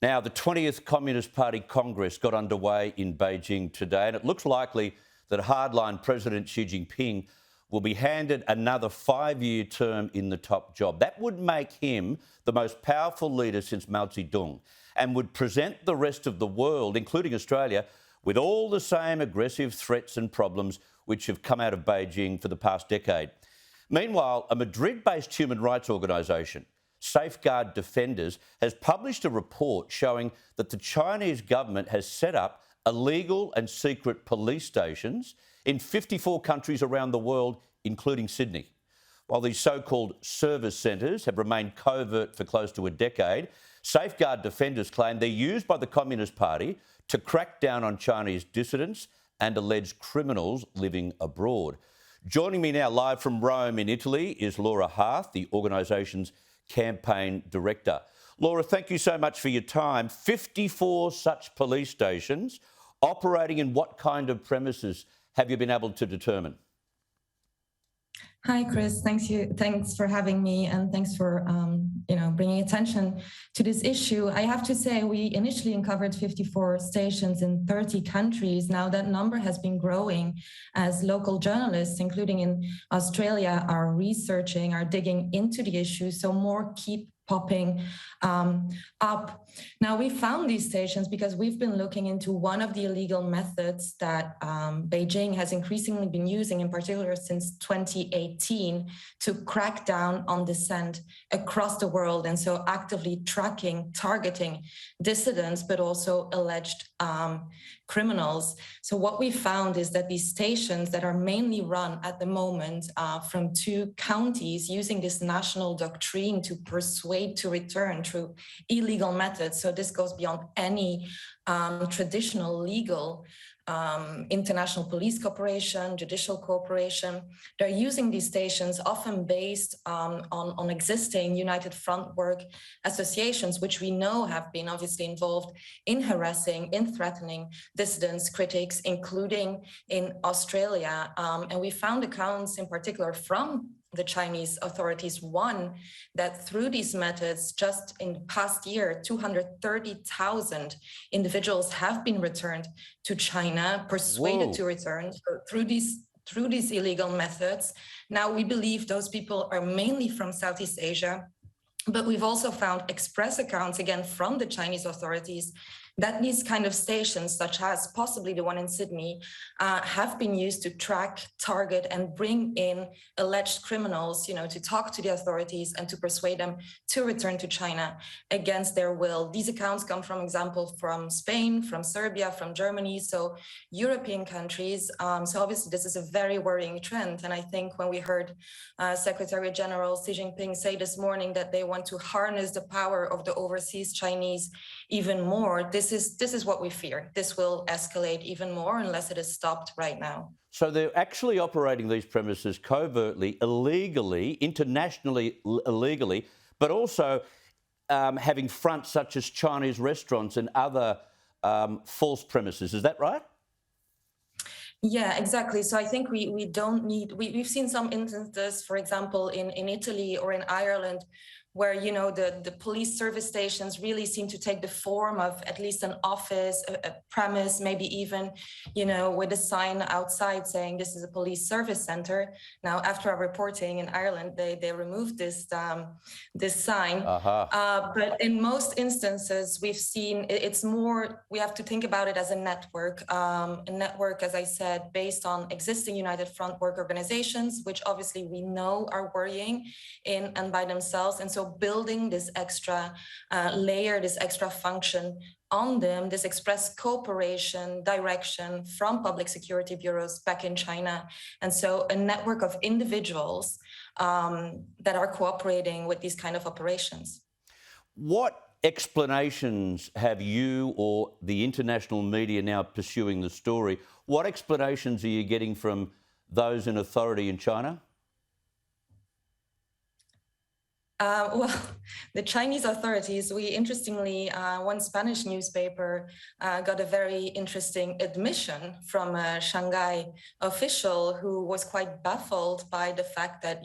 Now, the 20th Communist Party Congress got underway in Beijing today, and it looks likely that hardline President Xi Jinping will be handed another 5-year term in the top job. That would make him the most powerful leader since Mao Zedong and would present the rest of the world, including Australia, with all the same aggressive threats and problems which have come out of Beijing for the past decade. Meanwhile, a Madrid-based human rights organisation, Safeguard Defenders, has published a report showing that the Chinese government has set up illegal and secret police stations in 54 countries around the world, including Sydney. While these so-called service centres have remained covert for close to a decade, Safeguard Defenders claim they're used by the Communist Party to crack down on Chinese dissidents and alleged criminals living abroad. Joining me now live from Rome in Italy is Laura Harth, the organisation's campaign director. Laura, thank you so much for your time. 54 such police stations operating in what kind of premises have you been able to determine? Hi, Chris. Thanks for having me, and thanks for bringing attention to this issue. I have to say, we initially uncovered 54 stations in 30 countries. Now that number has been growing as local journalists, including in Australia, are researching, are digging into the issue. So more keep popping up. Now, we found these stations because we've been looking into one of the illegal methods that Beijing has increasingly been using, in particular since 2018, to crack down on dissent across the world, and so actively targeting dissidents, but also alleged criminals. So what we found is that these stations that are mainly run at the moment from 2 counties using this national doctrine to persuade to return through illegal methods. So this goes beyond any traditional legal international police cooperation, judicial cooperation. They're using these stations often based on existing United Front work associations, which we know have been obviously involved in harassing, in threatening dissidents, critics, including in Australia. And we found accounts in particular from the Chinese authorities. One, that through these methods, just in the past year, 230,000 individuals have been returned to China, persuaded to return through these illegal methods. Now, we believe those people are mainly from Southeast Asia, but we've also found express accounts, again, from the Chinese authorities, that these kind of stations, such as possibly the one in Sydney, have been used to track, target, and bring in alleged criminals, to talk to the authorities and to persuade them to return to China against their will. These accounts come from example from Spain, from Serbia, from Germany, so European countries. So obviously this is a very worrying trend. And I think when we heard Secretary General Xi Jinping say this morning that they want to harness the power of the overseas Chinese even more, this is what we fear. This will escalate even more unless it is stopped right now. So they're actually operating these premises covertly, illegally, internationally illegally, but also having fronts such as Chinese restaurants and other false premises. Is that right? Yeah, exactly. So I think we don't need, we've seen some instances, for example, in Italy or in Ireland, where, the police service stations really seem to take the form of at least an office, a premise, maybe even, with a sign outside saying this is a police service center. Now, after our reporting in Ireland, they removed this sign. But in most instances, we've seen it's more, we have to think about it as a network, as I said, based on existing United Front work organizations, which obviously we know are worrying in and by themselves. And so building this extra layer, this extra function on them, this express cooperation, direction from public security bureaus back in China. And so a network of individuals that are cooperating with these kind of operations. What explanations have you or the international media now pursuing the story? What explanations are you getting from those in authority in China? Well, the Chinese authorities, we interestingly, one Spanish newspaper got a very interesting admission from a Shanghai official who was quite baffled by the fact that,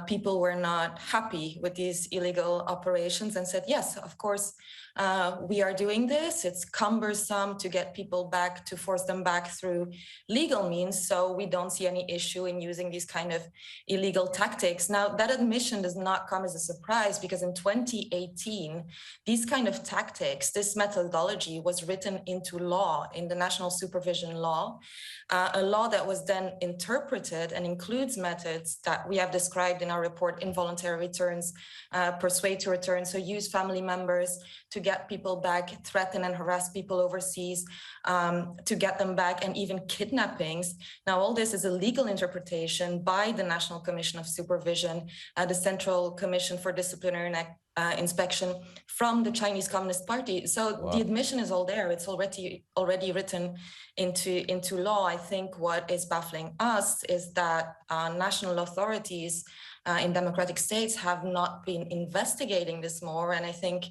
people were not happy with these illegal operations and said, yes, of course, we are doing this. It's cumbersome to get people back, to force them back through legal means. So we don't see any issue in using these kind of illegal tactics. Now, that admission does not come as a surprise because in 2018, these kind of tactics, this methodology was written into law, in the national supervision law, a law that was then interpreted and includes methods that we have described in our report: involuntary returns, persuade to return, so use family members to get people back, threaten and harass people overseas to get them back, and even kidnappings. Now, all this is a legal interpretation by the National Commission of Supervision, the Central Commission for Disciplinary Inspection from the Chinese Communist Party. So wow. The admission is all there. It's already written into law. I think what is baffling us is that national authorities in democratic states have not been investigating this more. And I think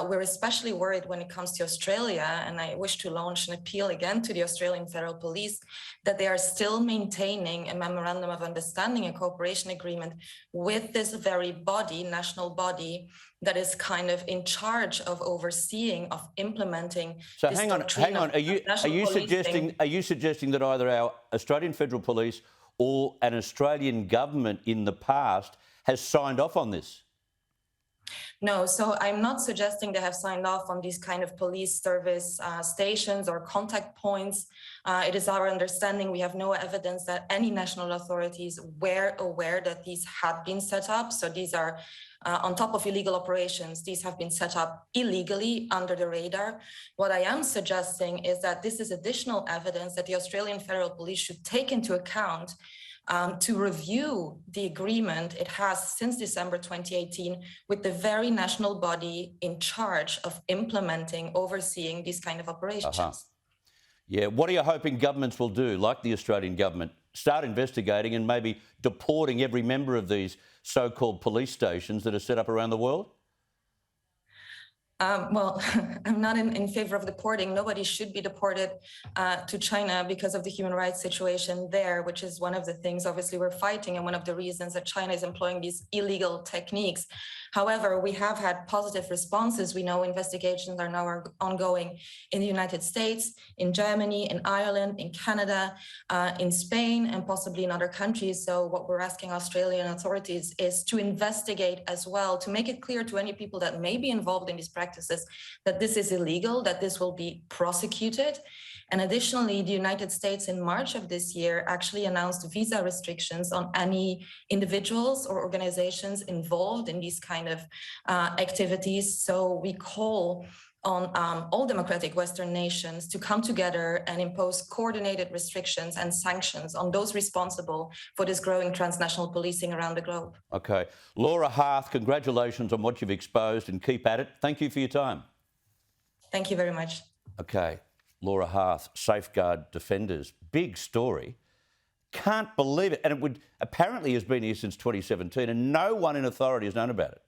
we're especially worried when it comes to Australia, and I wish to launch an appeal again to the Australian Federal Police that they are still maintaining a memorandum of understanding, a cooperation agreement with this very body, national body, that is kind of in charge of overseeing, of implementing. So hang on. Are you suggesting that either our Australian Federal Police or an Australian government in the past has signed off on this? No, so I'm not suggesting they have signed off on these kind of police service stations or contact points. It is our understanding, we have no evidence that any national authorities were aware that these had been set up. So these are on top of illegal operations, these have been set up illegally under the radar. What I am suggesting is that this is additional evidence that the Australian Federal Police should take into account to review the agreement it has since December 2018 with the very national body in charge of implementing, overseeing these kind of operations. Yeah, what are you hoping governments will do, like the Australian government, start investigating and maybe deporting every member of these so-called police stations that are set up around the world? Well, I'm not in favor of deporting. Nobody should be deported to China because of the human rights situation there, which is one of the things obviously we're fighting and one of the reasons that China is employing these illegal techniques. However, we have had positive responses. We know investigations are now ongoing in the United States, in Germany, in Ireland, in Canada, in Spain, and possibly in other countries. So what we're asking Australian authorities is to investigate as well, to make it clear to any people that may be involved in these practices that this is illegal, that this will be prosecuted. And additionally, the United States in March of this year actually announced visa restrictions on any individuals or organizations involved in these kind of activities. So we call on all democratic Western nations to come together and impose coordinated restrictions and sanctions on those responsible for this growing transnational policing around the globe. Okay. Laura Harth, congratulations on what you've exposed and keep at it. Thank you for your time. Thank you very much. Okay. Laura Harth, Safeguard Defenders. Big story. Can't believe it. And it apparently has been here since 2017 and no one in authority has known about it.